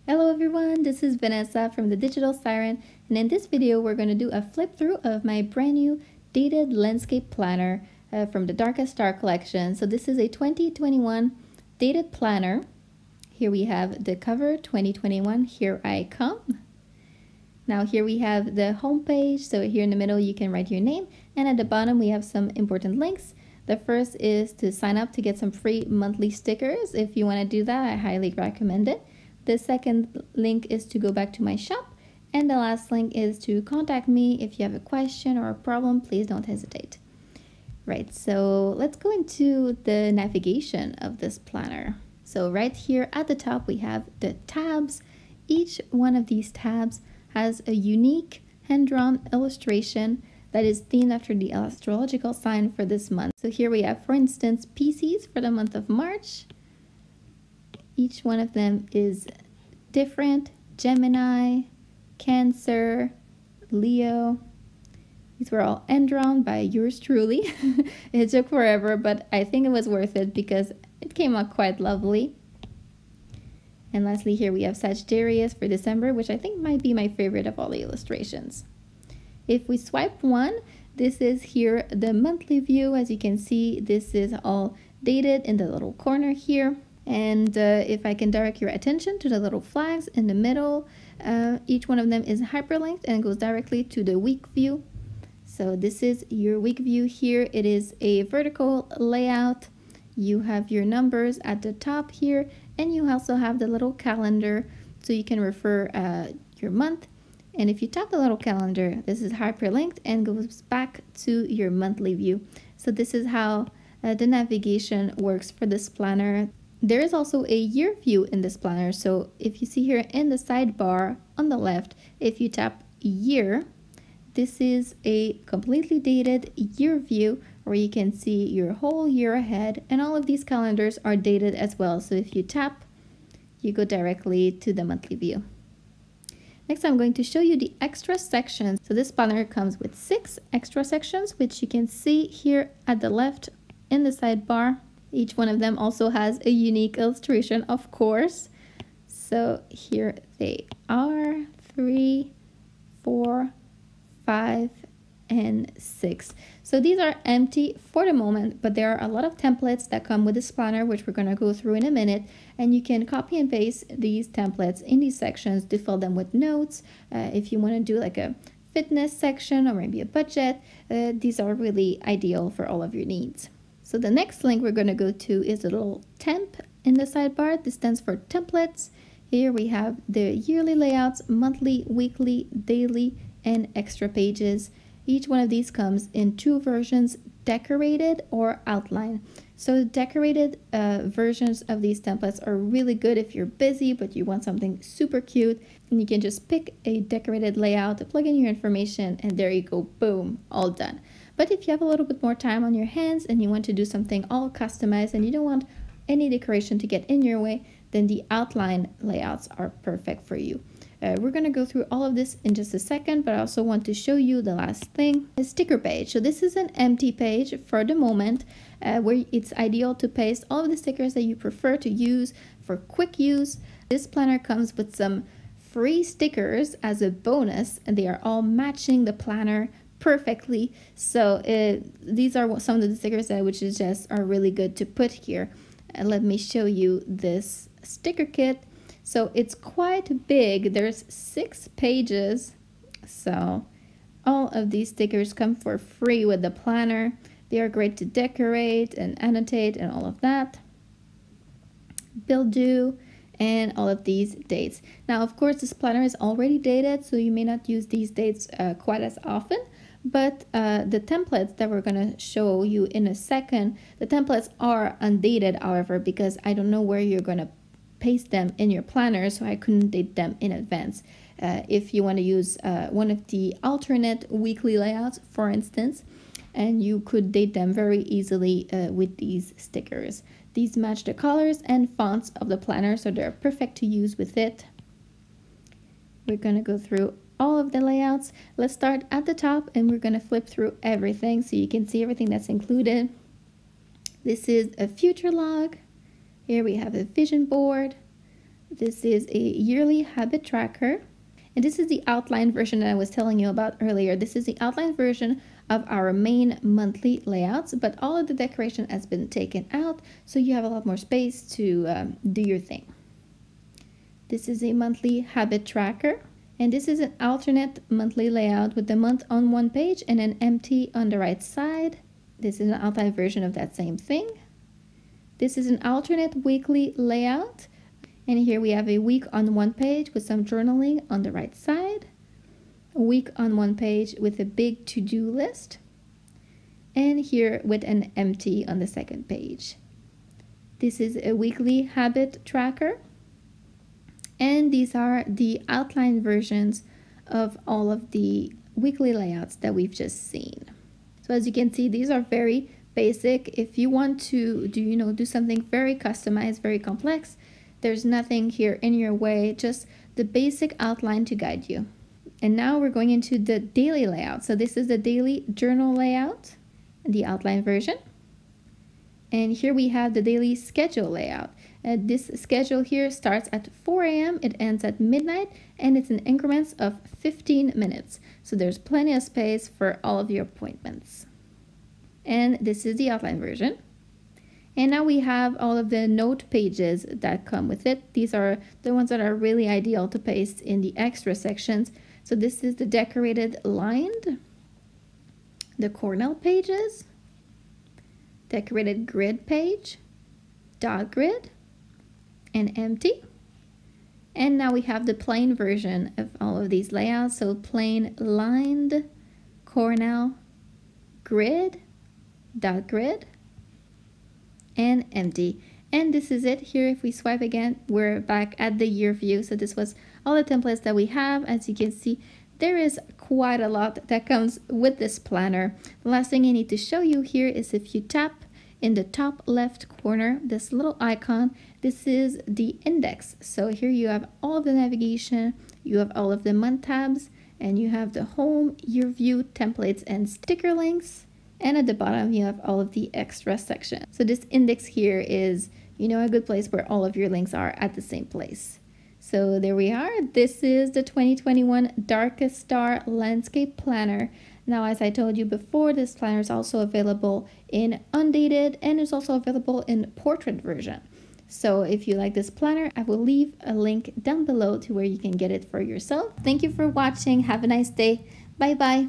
Hello everyone, this is Vanessa from the Digital Siren, and in this video we're going to do a flip through of my brand new dated landscape planner from the Darkest Star collection. So this is a 2021 dated planner. Here we have the cover 2021, Here I Come. Now here we have the home page, so here in the middle you can write your name, and at the bottom we have some important links. The first is to sign up to get some free monthly stickers. If you want to do that, I highly recommend it. The second link is to go back to my shop, and the last link is to contact me if you have a question or a problem. Please don't hesitate. Right, so let's go into the navigation of this planner. So right here at the top we have the tabs. Each one of these tabs has a unique hand-drawn illustration that is themed after the astrological sign for this month. So here we have, for instance, Pisces for the month of March. Each one of them is different. Gemini, Cancer, Leo. These were all hand-drawn by yours truly. It took forever, but I think it was worth it because it came out quite lovely. And lastly, here we have Sagittarius for December, which I think might be my favorite of all the illustrations. If we swipe one, this is here the monthly view. As you can see, this is all dated in the little corner here. And if I can direct your attention to the little flags in the middle, each one of them is hyperlinked and goes directly to the week view. So this is your week view here. It is a vertical layout. You have your numbers at the top here, and you also have the little calendar so you can refer your month. And if you tap the little calendar, this is hyperlinked and goes back to your monthly view. So this is how the navigation works for this planner. There is also a year view in this planner. So if you see here in the sidebar on the left, if you tap year, this is a completely dated year view where you can see your whole year ahead, and all of these calendars are dated as well. So if you tap, you go directly to the monthly view. Next, I'm going to show you the extra sections. So this planner comes with 6 extra sections, which you can see here at the left in the sidebar. Each one of them also has a unique illustration, of course. So here they are, 3, 4, 5, and 6. So these are empty for the moment, but there are a lot of templates that come with this planner, which we're going to go through in a minute. And you can copy and paste these templates in these sections to fill them with notes. If you want to do like a fitness section or maybe a budget, these are really ideal for all of your needs. So the next link we're going to go to is a little temp in the sidebar. This stands for templates. Here we have the yearly layouts, monthly, weekly, daily, and extra pages. Each one of these comes in 2 versions, decorated or outline. So decorated versions of these templates are really good if you're busy but you want something super cute, and you can just pick a decorated layout, plug in your information, and there you go, boom, all done. But if you have a little bit more time on your hands and you want to do something all customized and you don't want any decoration to get in your way, then the outline layouts are perfect for you. We're going to go through all of this in just a second, but I also want to show you the last thing, a sticker page. So this is an empty page for the moment, where it's ideal to paste all of the stickers that you prefer to use for quick use. This planner comes with some free stickers as a bonus, and they are all matching the planner perfectly. So these are some of the stickers that I would suggest are really good to put here. Let me show you this sticker kit. So it's quite big. There's 6 pages. So all of these stickers come for free with the planner. They are great to decorate and annotate and all of that. Bill due and all of these dates. Now, of course, this planner is already dated, so you may not use these dates quite as often. But the templates that we're going to show you in a second, the templates are undated, however, because I don't know where you're going to paste them in your planner, so I couldn't date them in advance. If you want to use one of the alternate weekly layouts, for instance, and you could date them very easily with these stickers. These match the colors and fonts of the planner, so they're perfect to use with it. We're going to go through all of the layouts. Let's start at the top, and we're going to flip through everything so you can see everything that's included. This is a future log. Here we have a vision board, This is a yearly habit tracker. And this is the outline version that I was telling you about earlier. This is the outline version of our main monthly layouts, but all of the decoration has been taken out, so you have a lot more space to do your thing. This is a monthly habit tracker, and this is an alternate monthly layout with the month on one page and an empty on the right side. This is an outline version of that same thing. This is an alternate weekly layout. And here we have a week on one page with some journaling on the right side, a week on one page with a big to-do list, and here with an empty on the second page. This is a weekly habit tracker, and these are the outline versions of all of the weekly layouts that we've just seen. So as you can see, these are very basic. If you want to do something very customized, very complex, there's nothing here in your way, just the basic outline to guide you. And now we're going into the daily layout. So this is the daily journal layout, the outline version. And here we have the daily schedule layout. This schedule here starts at 4 a.m., it ends at midnight, and it's in increments of 15 minutes. So there's plenty of space for all of your appointments. And this is the outline version. And now we have all of the note pages that come with it. These are the ones that are really ideal to paste in the extra sections. So this is the decorated lined, the Cornell pages, decorated grid page, dot grid, and empty. And now we have the plain version of all of these layouts. So plain lined, Cornell, grid, dot grid, and empty. And this is it. Here, if we swipe again, we're back at the year view. So this was all the templates that we have. As you can see, there is quite a lot that comes with this planner. The last thing I need to show you here is if you tap in the top left corner, this little icon, this is the index. So here you have all of the navigation, you have all of the month tabs, and you have the home, year view, templates, and sticker links. And at the bottom, you have all of the extra sections. So this index here is, a good place where all of your links are at the same place. So there we are. This is the 2021 Darkest Star Landscape Planner. Now, as I told you before, this planner is also available in undated and is also available in portrait version. So if you like this planner, I will leave a link down below to where you can get it for yourself. Thank you for watching. Have a nice day. Bye-bye.